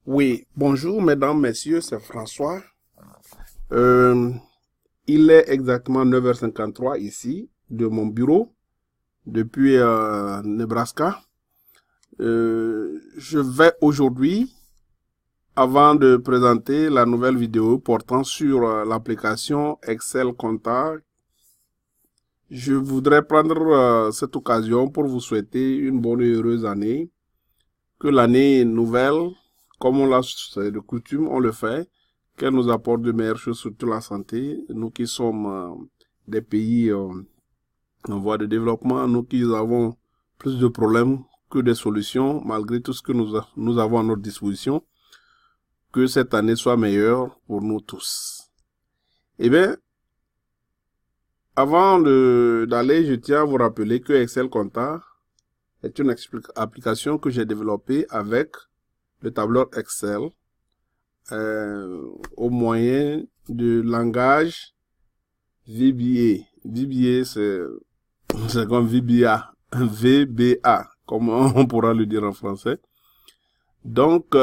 Oui, bonjour mesdames, messieurs, c'est François. Euh, il est exactement 9h53 ici, de mon bureau, depuis Nebraska. Je vais aujourd'hui, avant de présenter la nouvelle vidéo portant sur l'application Excel Compta, je voudrais prendre cette occasion pour vous souhaiter une bonne et heureuse année. Que l'année nouvelle, comme c'est de coutume, on le fait, qu'elle nous apporte de meilleures choses, surtout la santé. Nous qui sommes des pays en voie de développement, nous qui avons plus de problèmes que des solutions, malgré tout ce que nous avons à notre disposition, que cette année soit meilleure pour nous tous. Eh bien, avant d'aller, je tiens à vous rappeler que Excel Compta est une application que j'ai développée avec le tableur Excel au moyen du langage VBA. VBA, c'est comme VBA. VBA, comme on pourra le dire en français. Donc,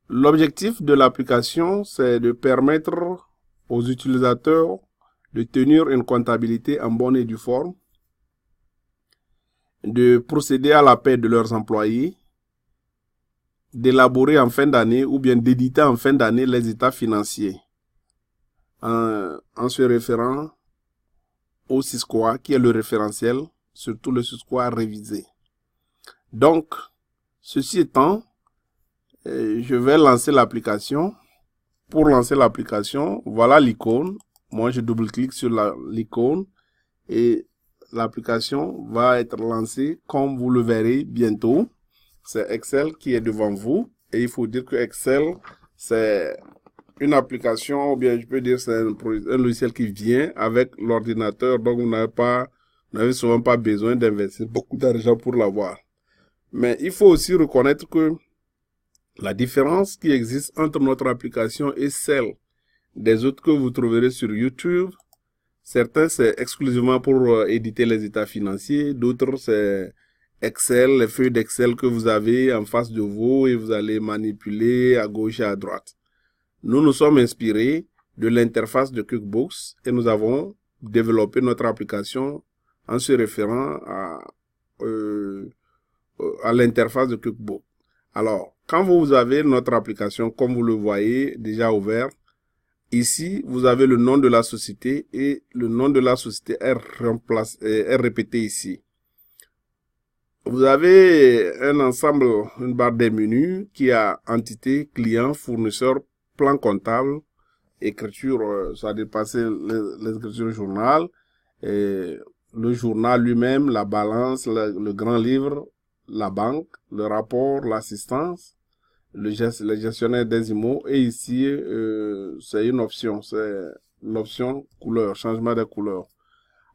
l'objectif de l'application, c'est de permettre aux utilisateurs de tenir une comptabilité en bonne et due forme, de procéder à la paie de leurs employés, d'élaborer en fin d'année ou bien d'éditer en fin d'année les états financiers en se référant au SYSCOA qui est le référentiel, surtout le SYSCOA révisé. Donc, ceci étant, je vais lancer l'application. Pour lancer l'application, voilà l'icône. Moi, je double-clique sur l'icône et l'application va être lancée comme vous le verrez bientôt. C'est Excel qui est devant vous et il faut dire que Excel, c'est une application, ou bien je peux dire c'est un logiciel qui vient avec l'ordinateur, donc vous n'avez souvent pas besoin d'investir beaucoup d'argent pour l'avoir. Mais il faut aussi reconnaître que la différence qui existe entre notre application et celle des autres que vous trouverez sur YouTube, certains c'est exclusivement pour éditer les états financiers, d'autres c'est Excel, les feuilles d'Excel que vous avez en face de vous et vous allez manipuler à gauche et à droite. Nous nous sommes inspirés de l'interface de QuickBooks et nous avons développé notre application en se référant à l'interface de QuickBooks. Alors, quand vous avez notre application, comme vous le voyez déjà ouvert, ici, vous avez le nom de la société et le nom de la société est répété ici. Vous avez un ensemble, une barre des menus qui a entité, client, fournisseur, plan comptable, écriture, ça a dépassé l'écriture journal, et le journal lui-même, la balance, le grand livre, la banque, le rapport, l'assistance, le gestionnaire des IMO, et ici, c'est une option, c'est l'option couleur, changement des couleurs.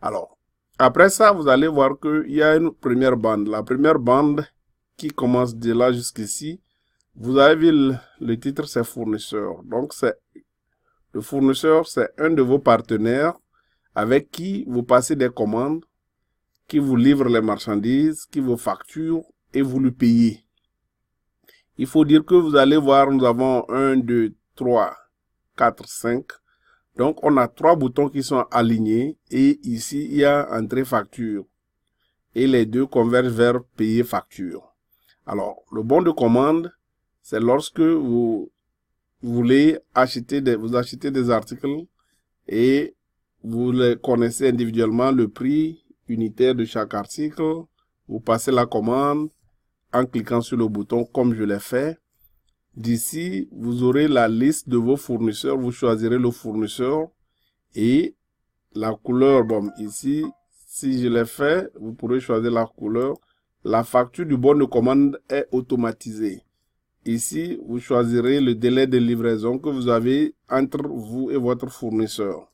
Alors, après ça, vous allez voir qu'il y a une première bande. La première bande qui commence de là jusqu'ici, vous avez vu le titre, c'est fournisseur. Donc, le fournisseur, c'est un de vos partenaires avec qui vous passez des commandes, qui vous livre les marchandises, qui vous facture et vous le payez. Il faut dire que vous allez voir, nous avons 1, 2, 3, 4, 5. Donc, on a 3 boutons qui sont alignés et ici, il y a entrée facture. Et les deux convergent vers payer facture. Alors, le bon de commande, c'est lorsque vous voulez acheter des articles et vous les connaissez individuellement, le prix unitaire de chaque article. Vous passez la commande en cliquant sur le bouton comme je l'ai fait. D'ici, vous aurez la liste de vos fournisseurs. Vous choisirez le fournisseur et la couleur. Bon, ici, si je l'ai fait, vous pourrez choisir la couleur. La facture du bon de commande est automatisée. Ici, vous choisirez le délai de livraison que vous avez entre vous et votre fournisseur.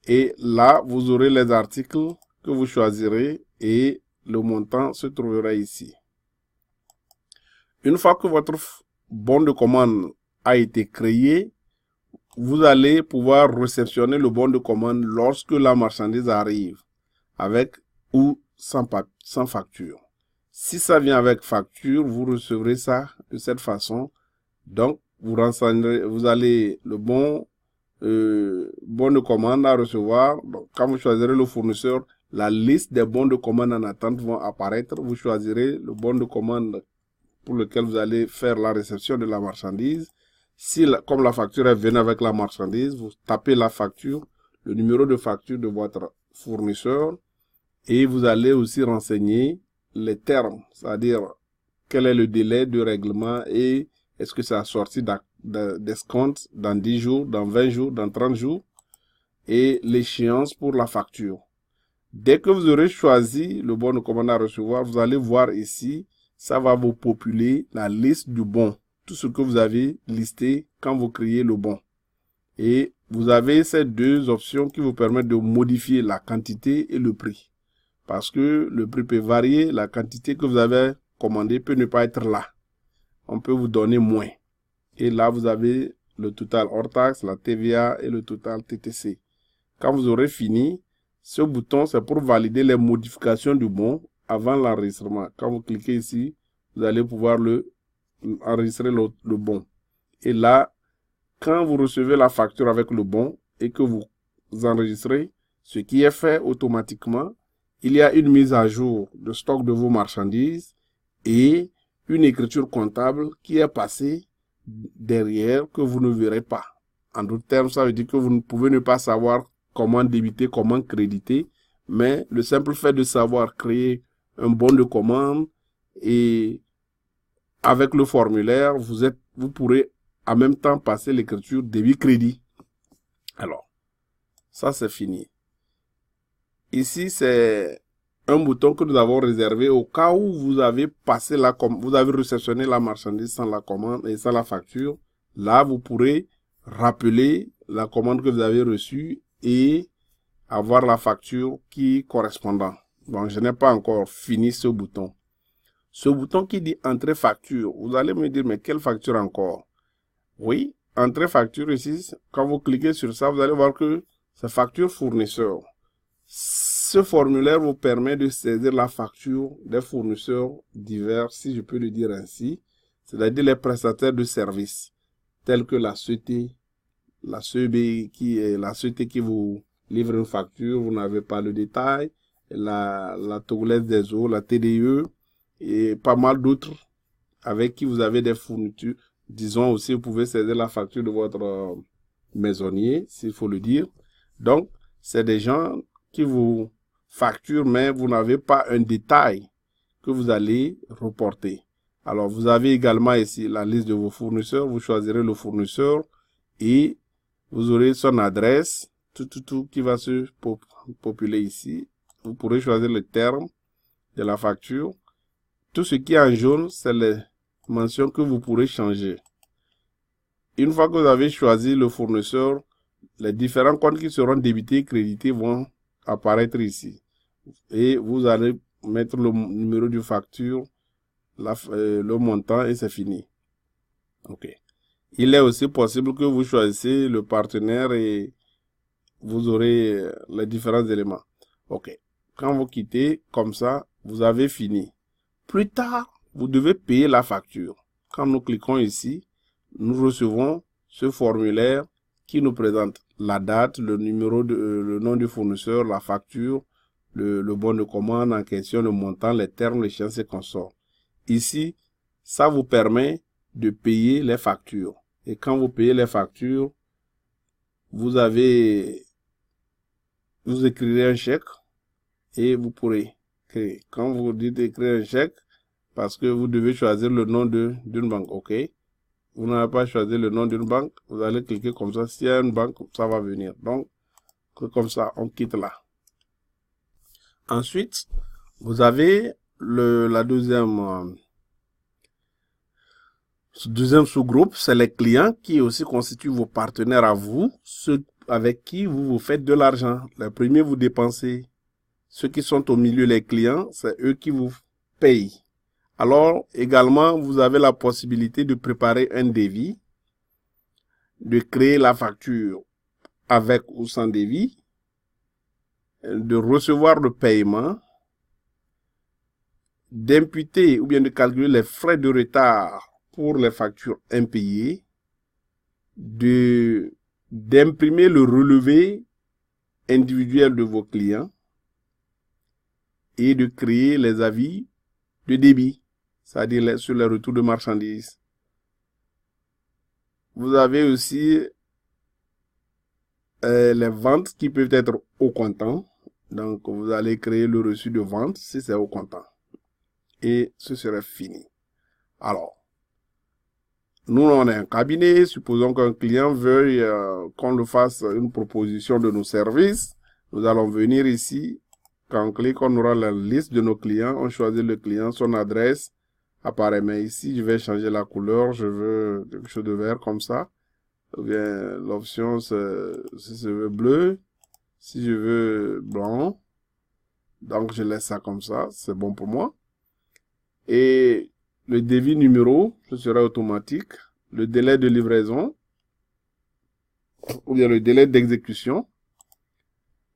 Et là, vous aurez les articles que vous choisirez et le montant se trouvera ici. Une fois que votre bon de commande a été créé, vous allez pouvoir réceptionner le bon de commande lorsque la marchandise arrive, avec ou sans facture. Si ça vient avec facture, vous recevrez ça de cette façon. Donc, vous allez le bon de commande à recevoir. Donc, quand vous choisirez le fournisseur, la liste des bons de commande en attente vont apparaître. Vous choisirez le bon de commande pour lequel vous allez faire la réception de la marchandise. Si, comme la facture est venue avec la marchandise, vous tapez la facture, le numéro de facture de votre fournisseur, et vous allez aussi renseigner les termes, c'est-à-dire quel est le délai de règlement et est-ce que ça a sorti d'escompte dans 10 jours, dans 20 jours, dans 30 jours, et l'échéance pour la facture. Dès que vous aurez choisi le bon de commande à recevoir, vous allez voir ici, ça va vous populer la liste du bon, tout ce que vous avez listé quand vous créez le bon. Et vous avez ces deux options qui vous permettent de modifier la quantité et le prix. Parce que le prix peut varier, la quantité que vous avez commandée peut ne pas être là. On peut vous donner moins. Et là, vous avez le total hors taxe, la TVA et le total TTC. Quand vous aurez fini, ce bouton, c'est pour valider les modifications du bon avant l'enregistrement. Quand vous cliquez ici, vous allez pouvoir enregistrer le bon. Et là, quand vous recevez la facture avec le bon et que vous enregistrez, ce qui est fait automatiquement, il y a une mise à jour de stock de vos marchandises et une écriture comptable qui est passée derrière que vous ne verrez pas. En d'autres termes, ça veut dire que vous ne pouvez ne pas savoir comment débiter, comment créditer, mais le simple fait de savoir créer un bon de commande et avec le formulaire, vous pourrez en même temps passer l'écriture débit-crédit. Alors, ça c'est fini. Ici, c'est un bouton que nous avons réservé au cas où vous avez vous avez réceptionné la marchandise sans la commande et sans la facture. Là, vous pourrez rappeler la commande que vous avez reçue et avoir la facture qui correspondant. Donc, je n'ai pas encore fini ce bouton. Ce bouton qui dit entrée facture, vous allez me dire, mais quelle facture encore? Oui, entrée facture ici, quand vous cliquez sur ça, vous allez voir que c'est facture fournisseur. Ce formulaire vous permet de saisir la facture des fournisseurs divers, si je peux le dire ainsi, c'est-à-dire les prestataires de services, tels que la CET, la CEB, qui est la CET qui vous livre une facture, vous n'avez pas le détail, la Togolaise des eaux, la TDE, et pas mal d'autres avec qui vous avez des fournitures. Disons aussi, vous pouvez saisir la facture de votre maisonnier, s'il faut le dire. Donc, c'est des gens qui vous facturent, mais vous n'avez pas un détail que vous allez reporter. Alors, vous avez également ici la liste de vos fournisseurs. Vous choisirez le fournisseur et vous aurez son adresse, tout qui va se populer ici. Vous pourrez choisir le terme de la facture. Tout ce qui est en jaune, c'est les mentions que vous pourrez changer. Une fois que vous avez choisi le fournisseur, les différents comptes qui seront débités et crédités vont apparaître ici. Et vous allez mettre le numéro de facture, le montant et c'est fini. OK. Il est aussi possible que vous choisissez le partenaire et vous aurez les différents éléments. OK. Quand vous quittez, comme ça, vous avez fini. Plus tard, vous devez payer la facture. Quand nous cliquons ici, nous recevons ce formulaire qui nous présente la date, le nom du fournisseur, la facture, le bon de commande en question, le montant, les termes, l'échéance et consorts. Ici, ça vous permet de payer les factures. Et quand vous payez les factures, vous écrirez un chèque et vous pourrez créer. Quand vous dites écrire un chèque, parce que vous devez choisir le nom d'une banque, OK? Vous n'avez pas choisi le nom d'une banque, vous allez cliquer comme ça. S'il y a une banque, ça va venir. Donc, comme ça, on quitte là. Ensuite, vous avez la deuxième sous-groupe, c'est les clients qui aussi constituent vos partenaires à vous, ceux avec qui vous faites de l'argent. Les premiers, vous dépensez. Ceux qui sont au milieu, les clients, c'est eux qui vous payent. Alors, également, vous avez la possibilité de préparer un devis, de créer la facture avec ou sans devis, de recevoir le paiement d'imputer ou bien de calculer les frais de retard pour les factures impayées, d'imprimer le relevé individuel de vos clients et de créer les avis de débit, c'est-à-dire sur les retours de marchandises. Vous avez aussi les ventes qui peuvent être au comptant. Donc, vous allez créer le reçu de vente si c'est au comptant. Et ce serait fini. Alors, nous, on est un cabinet. Supposons qu'un client veuille qu'on le fasse une proposition de nos services. Nous allons venir ici. Quand on clique, on aura la liste de nos clients. On choisit le client, son adresse apparaît. Mais ici, je vais changer la couleur. Je veux quelque chose de vert comme ça. Ou bien l'option, si je veux bleu. Si je veux blanc. Donc, je laisse ça comme ça. C'est bon pour moi. Et le devis numéro, ce sera automatique. Le délai de livraison, ou bien le délai d'exécution.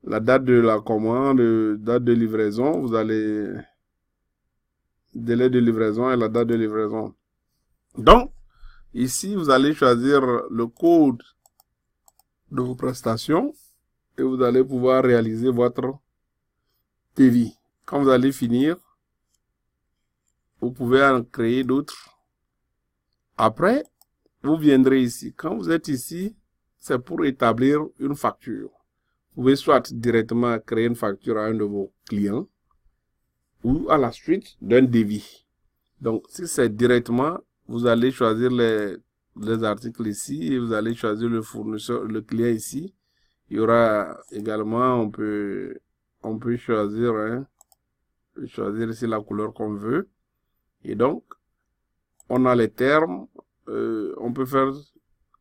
La date de la commande, date de livraison, vous allez... Délai de livraison et la date de livraison. Donc, ici, vous allez choisir le code de vos prestations et vous allez pouvoir réaliser votre devis. Quand vous allez finir, vous pouvez en créer d'autres. Après, vous viendrez ici. Quand vous êtes ici, c'est pour établir une facture. Vous pouvez soit directement créer une facture à un de vos clients ou à la suite d'un devis. Donc, si c'est directement, vous allez choisir les articles ici et vous allez choisir le fournisseur, le client ici. Il y aura également, on peut choisir, choisir ici la couleur qu'on veut. Et donc, on a les termes. On peut faire,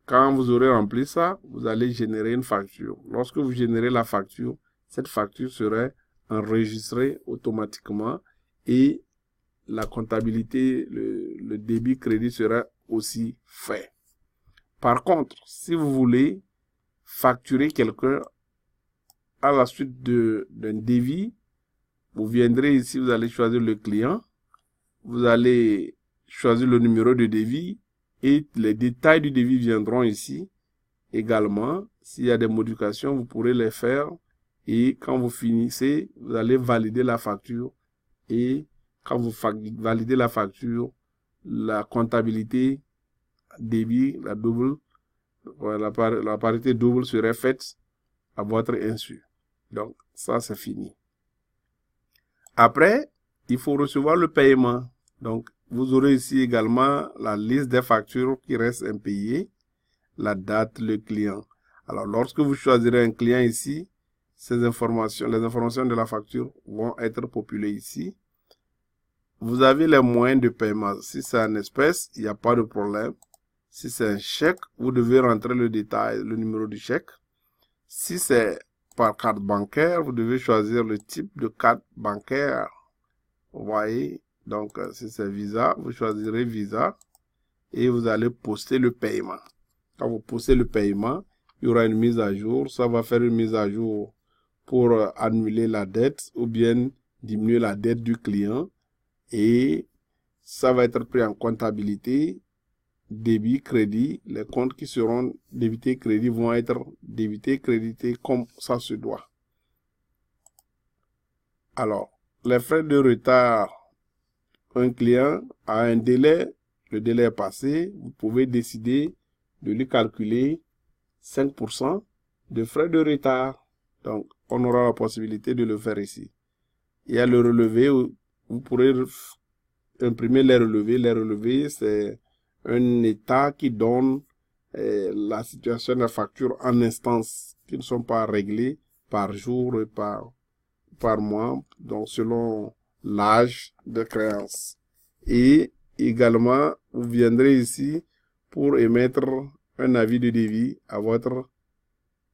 quand vous aurez rempli ça, vous allez générer une facture. Lorsque vous générez la facture, cette facture serait enregistrée automatiquement et la comptabilité, le débit crédit sera aussi fait. Par contre, si vous voulez facturer quelqu'un à la suite d'un devis, vous viendrez ici, vous allez choisir le client, vous allez choisir le numéro de devis et les détails du devis viendront ici. Également, s'il y a des modifications, vous pourrez les faire et quand vous finissez, vous allez valider la facture et quand vous validez la facture, la comptabilité débit, la parité double serait faite à votre insu. Donc, ça, c'est fini. Après, il faut recevoir le paiement. Donc, vous aurez ici également la liste des factures qui restent impayées, la date, le client. Alors, lorsque vous choisirez un client ici, les informations de la facture vont être populées ici. Vous avez les moyens de paiement. Si c'est en espèces, il n'y a pas de problème. Si c'est un chèque, vous devez rentrer le détail, le numéro du chèque. Si c'est par carte bancaire, vous devez choisir le type de carte bancaire. Vous voyez, donc si c'est Visa, vous choisirez Visa et vous allez poster le paiement. Quand vous postez le paiement, il y aura une mise à jour. Ça va faire une mise à jour pour annuler la dette ou bien diminuer la dette du client. Et ça va être pris en comptabilité, débit, crédit. Les comptes qui seront débités, crédit vont être débités, crédités comme ça se doit. Alors, les frais de retard, un client a un délai, le délai est passé, vous pouvez décider de lui calculer 5% de frais de retard. Donc, on aura la possibilité de le faire ici. Il y a le relevé, vous pourrez imprimer les relevés. Les relevés, c'est un état qui donne la situation de la facture en instance, qui ne sont pas réglées par jour et par mois, donc selon l'âge de créance. Et également, vous viendrez ici pour émettre un avis de devis à votre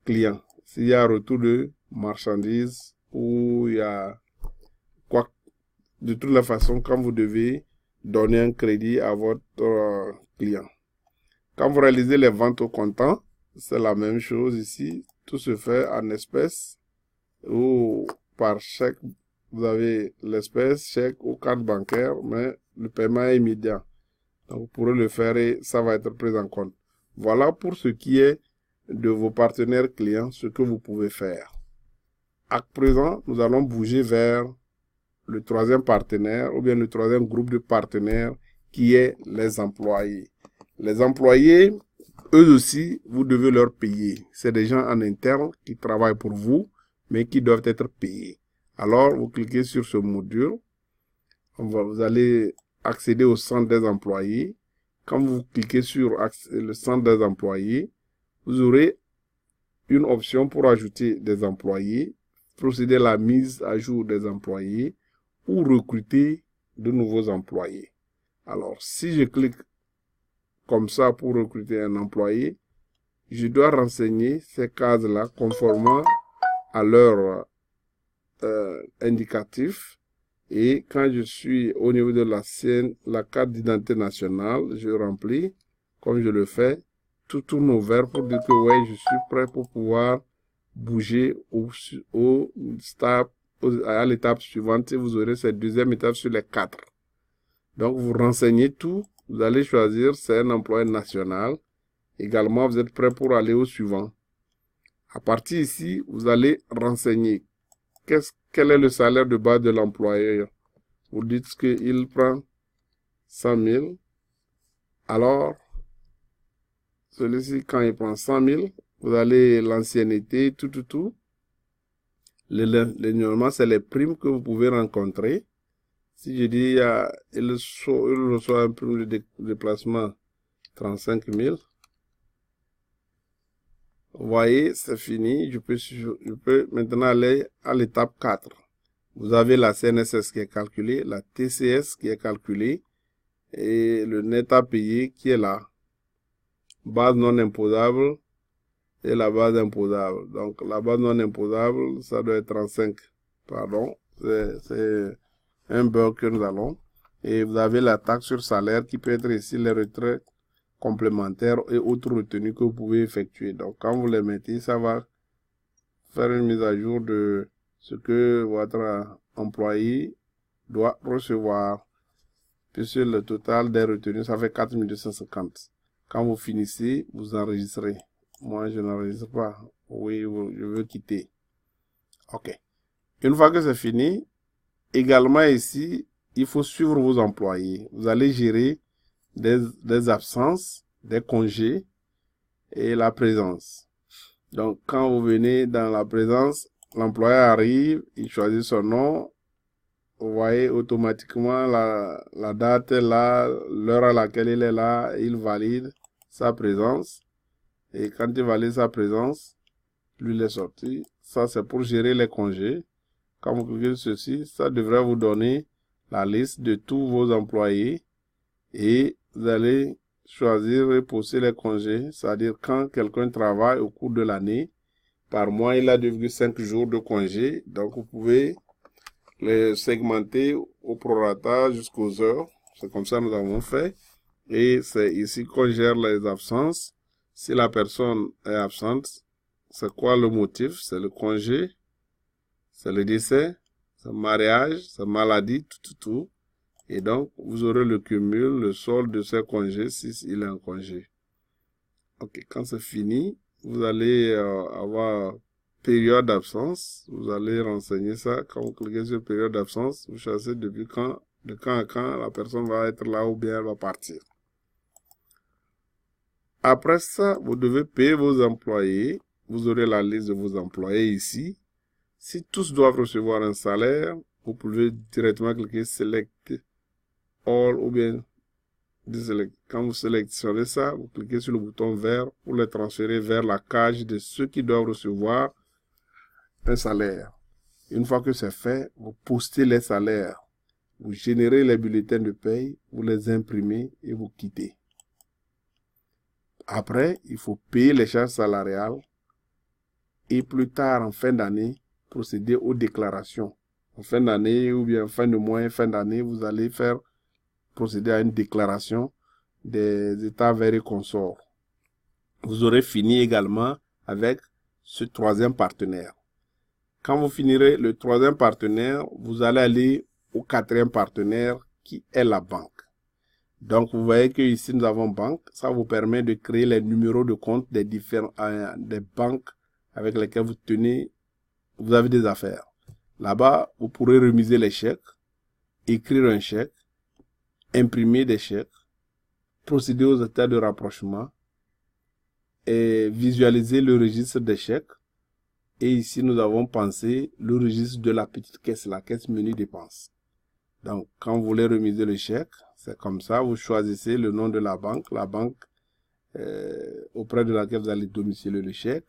client. S'il y a retour de marchandises ou il y a quoi, de toute la façon, quand vous devez donner un crédit à votre client. Quand vous réalisez les ventes au comptant, c'est la même chose ici. Tout se fait en espèces ou par chèque vous avez l'espèce, chèque ou carte bancaire, mais le paiement est immédiat. Donc, vous pourrez le faire et ça va être pris en compte. Voilà pour ce qui est de vos partenaires clients, ce que vous pouvez faire. À présent, nous allons bouger vers le troisième partenaire ou bien le troisième groupe de partenaires qui est les employés. Les employés, eux aussi, vous devez leur payer. C'est des gens en interne qui travaillent pour vous, mais qui doivent être payés. Alors, vous cliquez sur ce module. Vous allez accéder au centre des employés. Quand vous cliquez sur le centre des employés, vous aurez une option pour ajouter des employés, procéder à la mise à jour des employés ou recruter de nouveaux employés. Alors, si je clique comme ça pour recruter un employé, je dois renseigner ces cases-là conformément à leur indicatif. Et quand je suis au niveau de la carte d'identité nationale, je remplis, comme je le fais, tout tourne au vert pour dire que ouais, je suis prêt pour pouvoir bouger à l'étape suivante. Et vous aurez cette deuxième étape sur les 4. Donc, vous renseignez tout. Vous allez choisir, c'est un employé national. Également, vous êtes prêt pour aller au suivant. À partir ici, vous allez renseigner quel est le salaire de base de l'employeur. Vous dites qu'il prend 100 000. Alors, celui-ci, quand il prend 100 000, vous allez l'ancienneté, tout. Normalement, c'est les primes que vous pouvez rencontrer. Si je dis, il reçoit un prime de déplacement 35 000. Vous voyez, c'est fini. Je peux maintenant aller à l'étape 4. Vous avez la CNSS qui est calculée, la TCS qui est calculée et le net à payer qui est là. Base non imposable et la base imposable. Donc, la base non imposable, ça doit être 35. Pardon, c'est un bug que nous allons. Et vous avez la taxe sur salaire qui peut être ici les retraites complémentaires et autres retenues que vous pouvez effectuer. Donc, quand vous les mettez, ça va faire une mise à jour de ce que votre employé doit recevoir. Puisque le total des retenues, ça fait 4 250. Quand vous finissez, vous enregistrez. Moi, je n'enregistre pas. Oui, je veux quitter. OK. Une fois que c'est fini, également ici, il faut suivre vos employés. Vous allez gérer des absences, des congés et la présence. Donc, quand vous venez dans la présence, l'employé arrive, il choisit son nom. Vous voyez automatiquement la date est là, l'heure à laquelle il est là, il valide sa présence. Et quand il valide sa présence, lui il est sorti. Ça, c'est pour gérer les congés. Quand vous cliquez sur ceci, ça devrait vous donner la liste de tous vos employés. Et vous allez choisir et poster les congés, c'est-à-dire quand quelqu'un travaille au cours de l'année. Par mois, il a 2,5 jours de congé. Donc, vous pouvez les segmenter au prorata jusqu'aux heures. C'est comme ça que nous avons fait. Et c'est ici qu'on gère les absences. Si la personne est absente, c'est quoi le motif? C'est le congé, c'est le décès, c'est le mariage, c'est la maladie, tout. Et donc, vous aurez le cumul, le solde de ces congés si il est en congé. OK, quand c'est fini, vous allez avoir période d'absence. Vous allez renseigner ça. Quand vous cliquez sur période d'absence, vous choisissez depuis quand, de quand à quand la personne va être là ou bien elle va partir. Après ça, vous devez payer vos employés. Vous aurez la liste de vos employés ici. Si tous doivent recevoir un salaire, vous pouvez directement cliquer Select All ou bien quand vous sélectionnez ça, vous cliquez sur le bouton vert pour les transférer vers la cage de ceux qui doivent recevoir un salaire. Une fois que c'est fait, vous postez les salaires. Vous générez les bulletins de paye, vous les imprimez et vous quittez. Après, il faut payer les charges salariales et plus tard, en fin d'année, procéder aux déclarations. En fin d'année ou bien fin de mois, fin d'année, vous allez procéder à une déclaration des états vers et consorts. Vous aurez fini également avec ce troisième partenaire. Quand vous finirez le troisième partenaire, vous allez aller au quatrième partenaire qui est la banque. Donc, vous voyez que ici, nous avons banque. Ça vous permet de créer les numéros de compte des différents, des banques avec lesquelles vous avez des affaires. Là-bas, vous pourrez remiser les chèques, écrire un chèque, imprimer des chèques, procéder aux états de rapprochement et visualiser le registre des chèques. Et ici, nous avons pensé le registre de la petite caisse, la caisse menu dépenses. Donc, quand vous voulez remiser le chèque, c'est comme ça, vous choisissez le nom de la banque auprès de laquelle vous allez domicilier le chèque,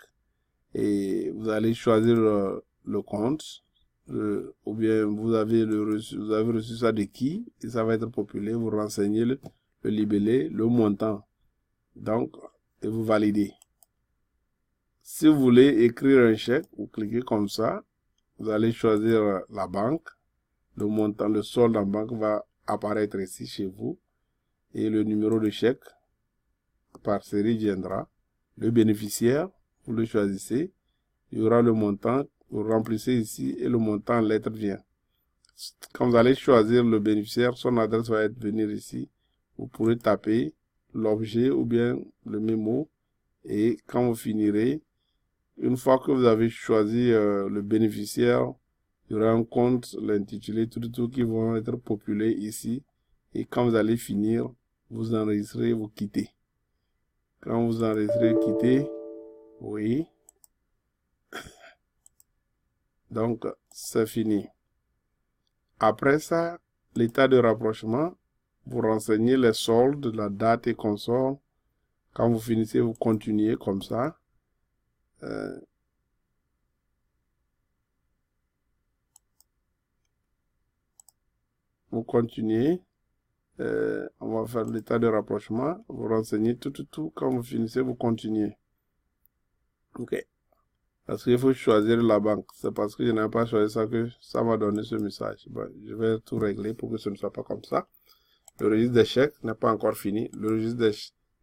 et vous allez choisir le compte, ou bien vous avez reçu ça de qui, et ça va être populaire, vous renseignez le libellé, le montant, donc, et vous validez. Si vous voulez écrire un chèque, vous cliquez comme ça, vous allez choisir la banque, le montant, le solde en banque va apparaître ici chez vous, et le numéro de chèque par série viendra. Le bénéficiaire, vous le choisissez, il y aura le montant, vous remplissez ici et le montant en lettres vient. Quand vous allez choisir le bénéficiaire, son adresse va être venir ici. Vous pourrez taper l'objet ou bien le mémo, et quand vous finirez, une fois que vous avez choisi le bénéficiaire, il y aura un compte, l'intitulé, tout qui vont être populés ici. Et quand vous allez finir, vous enregistrez, vous quittez. Quand vous enregistrez, quittez, oui. Donc, c'est fini. Après ça, l'état de rapprochement, vous renseignez les soldes, la date et consorts. Quand vous finissez, vous continuez comme ça. Vous continuez. On va faire l'état de rapprochement. Vous renseignez tout. Quand vous finissez, vous continuez. OK. Parce qu'il faut choisir la banque. C'est parce que je n'ai pas choisi ça que ça m'a donné ce message. Bon, je vais tout régler pour que ce ne soit pas comme ça. Le registre des chèques n'est pas encore fini. Le registre de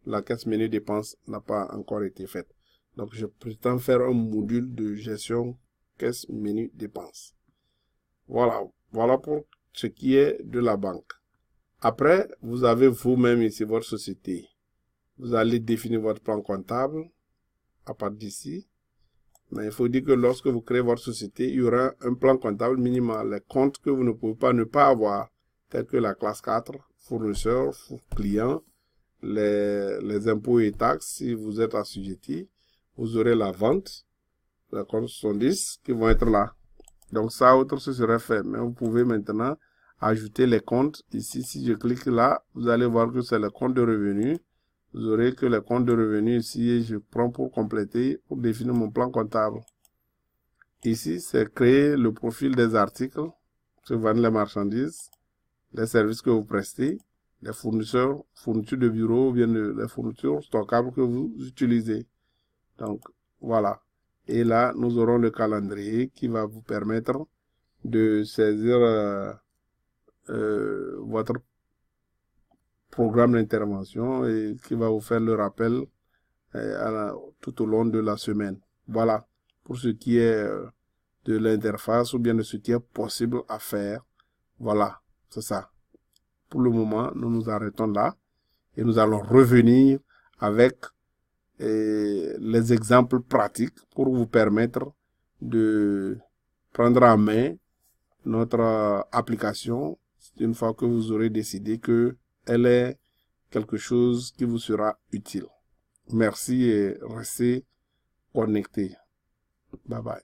la caisse menu dépenses n'a pas encore été fait. Donc, je prétends faire un module de gestion caisse menu dépenses. Voilà. Voilà pour ce qui est de la banque. Après, vous avez vous-même ici votre société. Vous allez définir votre plan comptable à partir d'ici. Mais il faut dire que lorsque vous créez votre société, il y aura un plan comptable minimal. Les comptes que vous ne pouvez pas ne pas avoir, tels que la classe 4, fournisseurs, clients, les impôts et taxes, si vous êtes assujetti, vous aurez la vente, les comptes 70 qui vont être là. Donc ça, autre, ce serait fait. Mais vous pouvez maintenant ajouter les comptes. Ici, si je clique là, vous allez voir que c'est le compte de revenus. Vous aurez que les comptes de revenus ici, et je prends pour compléter, pour définir mon plan comptable. Ici, c'est créer le profil des articles, que vous vendez les marchandises, les services que vous prestez, les fournisseurs, fournitures de bureau, ou bien les fournitures stockables que vous utilisez. Donc, voilà. Et là, nous aurons le calendrier qui va vous permettre de saisir votre programme d'intervention et qui va vous faire le rappel tout au long de la semaine. Voilà, pour ce qui est de l'interface ou bien de ce qui est possible à faire. Voilà, c'est ça. Pour le moment, nous nous arrêtons là et nous allons revenir avec les exemples pratiques pour vous permettre de prendre en main notre application une fois que vous aurez décidé que elle est quelque chose qui vous sera utile. Merci et restez connectés. Bye bye.